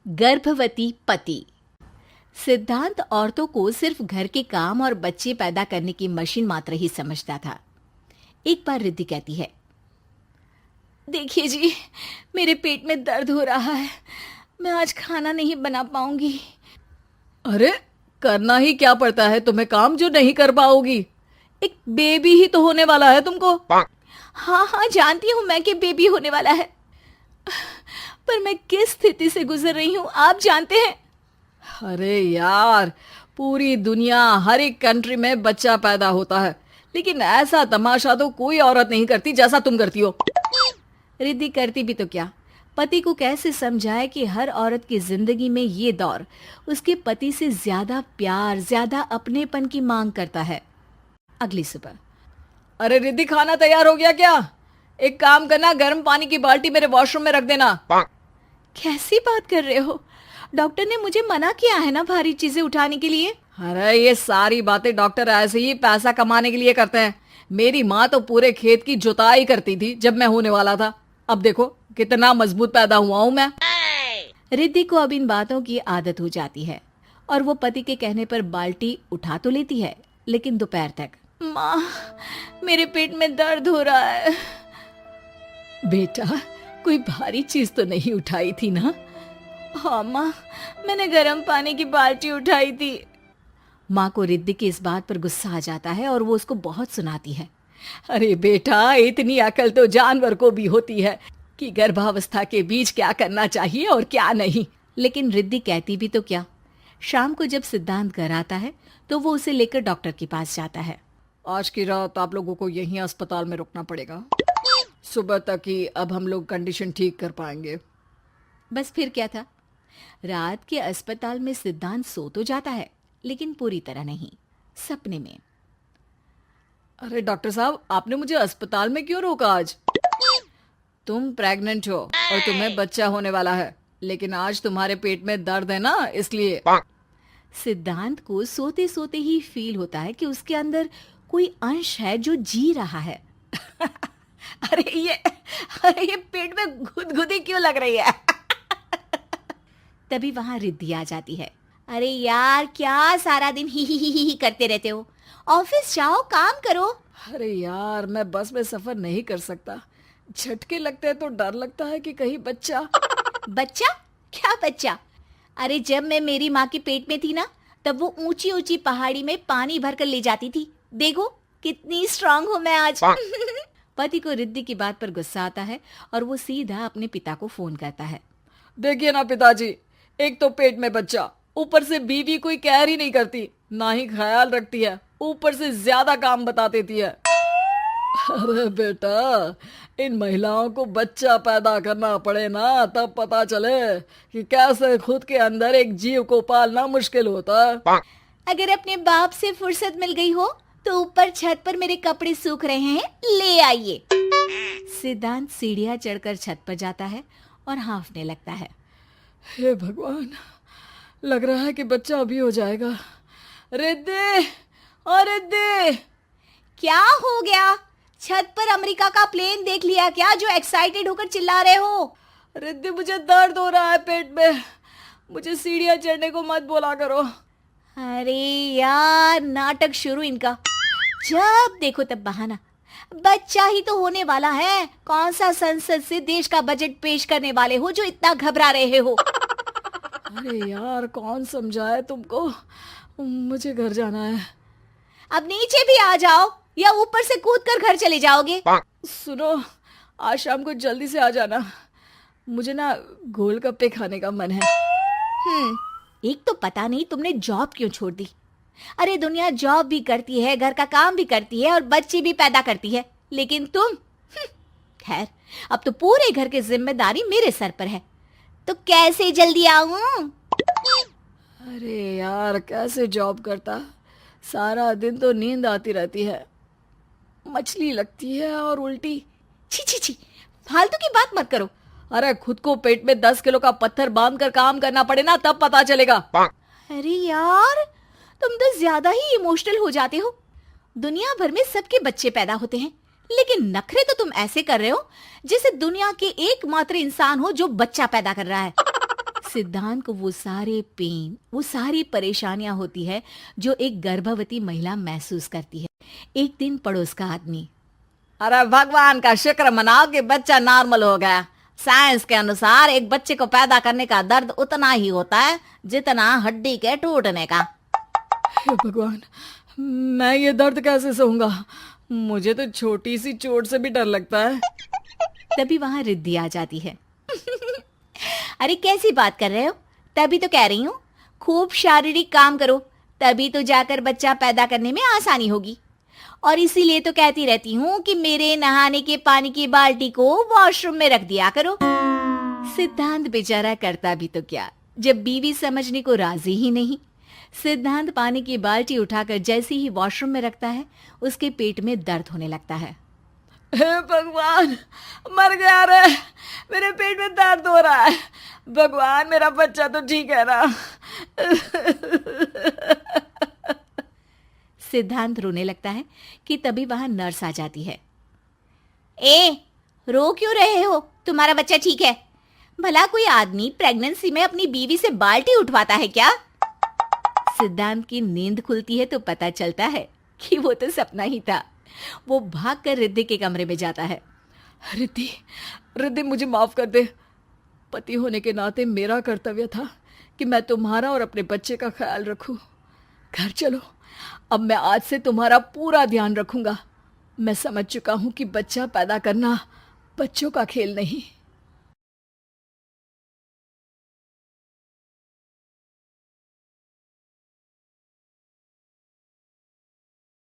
गर्भवती पति। सिद्धांत औरतों को सिर्फ घर के काम और बच्चे पैदा करने की मशीन मात्र ही समझता था। एक बार रिद्धि कहती है, देखिए जी, मेरे पेट में दर्द हो रहा है, मैं आज खाना नहीं बना पाऊंगी। अरे करना ही क्या पड़ता है तुम्हें काम जो नहीं कर पाओगी? एक बेबी ही तो होने वाला है तुमको। हाँ हाँ, जानती हूँ मैं कि बेबी होने वाला है, पर मैं किस स्थिति से गुजर रही हूँ आप जानते हैं। अरे यार, पूरी दुनिया हर एक कंट्री में बच्चा पैदा होता है, लेकिन ऐसा तमाशा तो कोई औरत नहीं करती जैसा तुम करती हो। रिद्धि करती भी तो क्या, पति को कैसे समझाए कि हर औरत की जिंदगी में ये दौर उसके पति से ज्यादा प्यार, ज्यादा अपनेपन की मांग करता है। अगली सुबह, अरे रिद्धि, खाना तैयार हो गया क्या? एक काम करना, गर्म पानी की बाल्टी मेरे वॉशरूम में रख देना। कैसी बात कर रहे हो? डॉक्टर ने मुझे मना किया है ना भारी चीजें उठाने के लिए। अरे ये सारी बातें डॉक्टर ऐसे ही पैसा कमाने के लिए करते हैं। मेरी माँ तो पूरे खेत की जुताई करती थी जब मैं होने वाला था। अब देखो कितना मजबूत पैदा हुआ हूँ मैं। रिद्धि को अब इन बातों की आदत हो जाती है और वो पति के कहने पर बाल्टी उठा तो लेती है, लेकिन दोपहर तक। माँ, मेरे पेट में दर्द हो रहा है। बेटा, कोई भारी चीज तो नहीं उठाई थी ना? हाँ माँ, मैंने गर्म पानी की बाल्टी उठाई थी। माँ को रिद्धि की इस बात पर गुस्सा आ जाता है और वो उसको बहुत सुनाती है। अरे बेटा, इतनी अकल तो जानवर को भी होती है कि गर्भावस्था के बीच क्या करना चाहिए और क्या नहीं। लेकिन रिद्धि कहती भी तो क्या। शाम को जब सिद्धांत घर आता है तो वो उसे लेकर डॉक्टर के पास जाता है। आज की रात आप लोगों को यहीं अस्पताल में रुकना पड़ेगा। सुबह तक ही अब हम लोग कंडीशन ठीक कर पाएंगे। बस फिर क्या था, रात के अस्पताल में सिद्धांत सो तो जाता है, लेकिन पूरी तरह नहीं, सपने में। अरे डॉक्टर साहब, आपने मुझे अस्पताल में क्यों रोका आज? तुम प्रेग्नेंट हो और तुम्हें बच्चा होने वाला है, लेकिन आज तुम्हारे पेट में दर्द है ना, इसलिए। सिद्धांत को सोते सोते ही फील होता है कि उसके अंदर कोई अंश है जो जी रहा है। अरे ये पेट में गुदगुदी क्यों लग रही है? तभी वहां रिद्धि आ जाती है। अरे यार, क्या सारा दिन ही करते रहते हो? ऑफिस जाओ, काम करो। अरे यार, मैं बस में सफर नहीं कर सकता। झटके लगते हैं तो डर लगता है कि कहीं बच्चा। बच्चा? क्या बच्चा? अरे जब मैं मेरी माँ के पेट में थी ना, तब वो ऊंची ऊंची पहाड़ी में पानी भरकर ले जाती थी। देखो कितनी स्ट्रांग हूँ मैं आज। पति को रिद्धि की बात पर गुस्सा आता है और वो सीधा अपने पिता को फोन करता है। देखिए ना पिताजी, एक तो पेट में बच्चा, ऊपर से बीवी कोई केयर ही नहीं करती, ना ही ख्याल रखती है, ऊपर से ज्यादा काम बता देती है। अरे बेटा, इन महिलाओं को बच्चा पैदा करना पड़े ना, तब पता चले कि कैसे खुद के अंदर एक जीव को पालना मुश्किल होता है। अगर अपने बाप से फुर्सत मिल गई हो तो ऊपर छत पर मेरे कपड़े सूख रहे हैं, ले आइए। सिद्धांत सीढ़ियां चढ़कर छत पर जाता है और हांफने लगता है। हे भगवान, लग रहा है कि बच्चा अभी हो जाएगा। रिद्धि, ओ रिद्धि! क्या हो गया? छत पर अमेरिका का प्लेन देख लिया क्या जो एक्साइटेड होकर चिल्ला रहे हो? रिद्धि, मुझे दर्द हो रहा है पेट में, मुझे सीढ़ियां चढ़ने को मत बोला करो। अरे यार, नाटक शुरू इनका। जब देखो तब बहाना। बच्चा ही तो होने वाला है, कौन सा संसद से देश का बजट पेश करने वाले हो जो इतना घबरा रहे हो? अरे यार, कौन समझाए तुमको, मुझे घर जाना है। अब नीचे भी आ जाओ या ऊपर से कूदकर घर चले जाओगे? सुनो, आज शाम को जल्दी से आ जाना, मुझे ना गोलगप्पे खाने का मन है। एक तो पता नहीं तुमने जॉब क्यों छोड़ दी। अरे दुनिया जॉब भी करती है, घर का काम भी करती है और बच्चे भी पैदा करती है, लेकिन तुम खैर, अब तो पूरे घर की जिम्मेदारी मेरे सर पर है, तो कैसे जल्दी आऊं? अरे यार, कैसे जॉब करता, सारा दिन तो नींद आती रहती है, मछली लगती है और उल्टी। छी छी छी, फालतू की बात मत करो। अरे खुद को पेट में 10 किलो का पत्थर बांध कर काम करना पड़े ना, तब पता चलेगा। अरे यार, तुम तो ज्यादा ही इमोशनल हो जाते हो। दुनिया भर में सबके बच्चे पैदा होते हैं, लेकिन नखरे तो तुम ऐसे कर रहे हो जैसे दुनिया के एकमात्र इंसान हो जो बच्चा पैदा कर रहा है। सिद्धांत को वो सारे पेन, वो सारी परेशानियां होती है जो एक गर्भवती महिला महसूस करती है। एक दिन पड़ोस का आदमी, अरे भगवान का शुक्र मनाओ कि बच्चा नॉर्मल हो गया। साइंस के अनुसार एक बच्चे को पैदा करने का दर्द उतना ही होता है जितना हड्डी के टूटने का। हे भगवान, मैं ये दर्द कैसे सहूंगा? मुझे तो छोटी सी चोट से भी डर लगता है। तभी वहां रिद्धि आ जाती है। अरे कैसी बात कर रहे हो? तभी तो कह रही हूँ, खूब शारीरिक काम करो, तभी तो जाकर बच्चा पैदा करने में आसानी होगी। और इसीलिए तो कहती रहती हूँ कि मेरे नहाने के पानी की बाल्टी को वॉशरूम में रख दिया करो। सिद्धांत बेचारा करता भी तो क्या, जब बीवी समझने को राजी ही नहीं। सिद्धांत पानी की बाल्टी उठाकर जैसे ही वॉशरूम में रखता है, उसके पेट में दर्द होने लगता है। हे भगवान, मर गया रे, मेरे पेट में दर्द हो रहा है। भगवान, मेरा बच्चा तो ठीक है ना? सिद्धांत रोने लगता है कि तभी वहां नर्स आ जाती है। ए, रो क्यों रहे हो? तुम्हारा बच्चा ठीक है। भला कोई आदमी प्रेगनेंसी में अपनी बीवी से बाल्टी उठवाता है क्या? सिद्धांत की नींद खुलती है तो पता चलता है कि वो तो सपना ही था। वो भागकर रिद्धि के कमरे में जाता है। रिद्धि, रिद्धि, मुझे माफ कर दे। पति होने के नाते मेरा कर्तव्य था कि मैं तुम्हारा और अपने बच्चे का ख्याल रखूं। घर चलो, अब मैं आज से तुम्हारा पूरा ध्यान रखूंगा। मैं समझ चुका हूं कि बच्चा पैदा करना बच्चों का खेल नहीं।